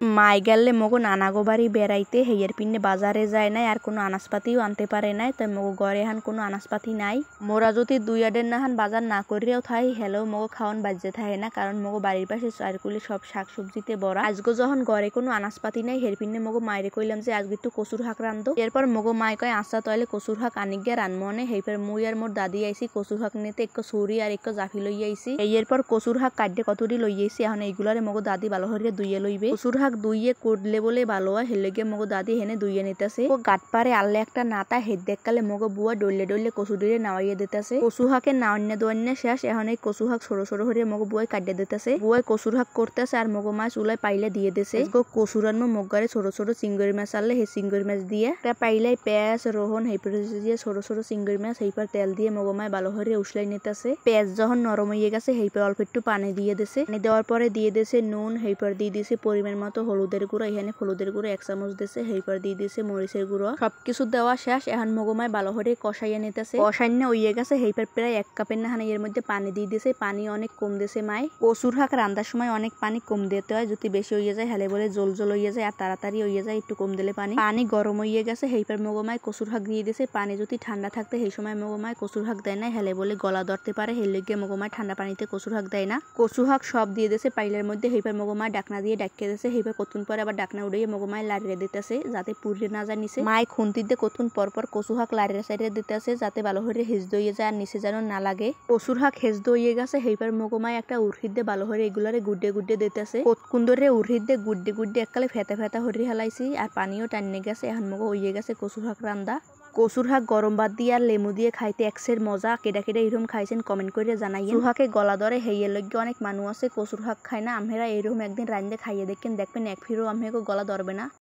মাই গেলে মগো নানাগো বাড়ি বেড়াইতে হেয়ের পিনে বাজারে যায় নাই আর কোনো আনাজপাতিও আনতে পারে নাই, তাই মগো ঘরে হান কোনো আনাজপাতি নাই। মোরা যদি দুই আডের নাহান বাজার না করিয়াও থাই হেলেও মগো খাওয়ান বাজ্যে থাকে না, কারণ মগো বাড়ির পাশে চারকুলি সব শাক সবজিতে ভরা। আজগো যখন ঘরে কোনো আনাজপাতি নাই হের পিনে মগো মায়েরে কইলাম যে আজকে একটু কচুর শাক রান্ধো। এরপর মগো মায় কয় আচ্ছা তাহলে কচুর শাক আনি গিয়ে রানমনে। হেইপর মুই আর মোর দাদি আইসি কচুর শাক নিতে এক ছুরি আর এক জাফি লই আইসি। এরপর কচুর শাক কাটে কতটি লই আইসি, এখন এইগুলারে মগো দাদি ভালো হরিয়া দুইয়ে লইবে। কচুর শাক দুইয়ে করলে বলে ভালো হয়, হেলেগে মগো দাদি হেনে দুইয়ে নিতেছে। ও গাট পারে আল্লে একটা নাতা হেদ দেখকালে মগো বুয়া ডলে ডলে কচু ডিরে নাওয়াইয়ে দিতেছে। কচু শাকে নাওয়ান্য দোয়ান্য শেষ, এখন এই কচু শাক ছোট ছোট হরিয়া মগো বুয়াই কাটিয়ে দিতেছে। বুয়াই কচুর শাক করতেছে আর মগো মাছ চুলায় পাইলে দিয়ে দিছে। কচুর আনমো মগারে ছোট ছোট চিংড়ি মাছ আনলে সেই চিংড়ি মাছ দিয়ে পাইলে পেঁয়াজ রোহন হেইপর দিয়ে ছোট ছোট চিংড়ি মাছ হেইপর তেল দিয়ে মগো মায় ভালো হরিয়া উসলাই নিতেছে। পেঁয়াজ যখন নরম হয়ে গেছে হেইপর অল্প একটু পানি দিয়ে দিছে। পানি দেওয়ার পরে দিয়ে দিছে নুন, হেইপর দিয়ে দিছে পরিমাণ মতো হলুদের গুঁড়ো, এখানে হলুদের গুঁড়ো 1 চামচ দিছে। হেইপর দিয়ে দিছে মরিচের গুঁড়ো। সবকিছু দেওয়া শেষ, এখন মগো মায় ভালো হরিয়া কষাইয়া নিতেছে। কষাইন্য হইয়ে গেছে হেইপর প্রায় 1 কাপের নাহান এর মধ্যে পানি দিয়ে দিছে। পানি অনেক কম দিছে মায়। কচুর শাক রান্নার সময় অনেক পানি কম দিতে হয়, যদি বেশি হইয়া যায় হেলে বলে জল জল হইয়া যায় আর তাড়াতাড়ি হইয়া যায় একটু কম দিলে পানি গরম হইয়া গেছে। হেইপর মগো মায় কচুর শাক দিয়ে দিছে। পানি যদি ঠান্ডা থাকতে সেই সময় মগো মায় কচুর শাক দেয় না, হেলে বলে গলা ধরতে পারে, হেলে লেগে মগো মায় ঠান্ডা পানিতে কচুর শাক দেয় না। কচু শাক সব দিয়ে দিছে পাইলের মধ্যে। হেইপর মগো মায় ডাকনা দিয়ে ডাকিয়ে দিছে। হেইপর কতক্ষণ পরে আবার ডাকনা উড়িয়ে মগো মায় লাড়িয়ে দিতেছে যাতে পুড়ে না যায় নিচে। মায় খুন্তি দিয়ে কতক্ষণ পর পর কচু শাক লাড়িয়ে সাইড়ে দিতেছে যাতে ভালো করে হেজদ হইয়ে যায় আর নিচে যেন না লাগে। কচুর শাক হেজদ হইয়ে গেছে। হেইপর মগো মায় একটা উরহিদ দিয়ে ভালো করে এগুলারে গুড্ডে গুড্ডে দিতেছে। কতক্ষণ ধরে উরহিদ দিয়ে গুড্ডে গুড্ডে এককালে ফেতা ফেতা হরি হেলাইছি আর পানিও টানিয়ে গেছে। এখন মগো হইয়ে গেছে কচুর শাক রান্দা। কচুর শাক গরম ভাত দিয়ে আর লেমু দিয়ে খাইতে একসের মজা। কেডা কেডা এরকম খাইছেন কমেন্ট করে জানাইয়েন। কচুর শাকে গলা ধরে হেইয়ের লগে অনেক মানুষ আছে কচুর শাক খায় না, আমরা এরকম একদিন রান্দে খাইয়ে দেখবেন এক ফিরও আমাকে গলা ধরবে না।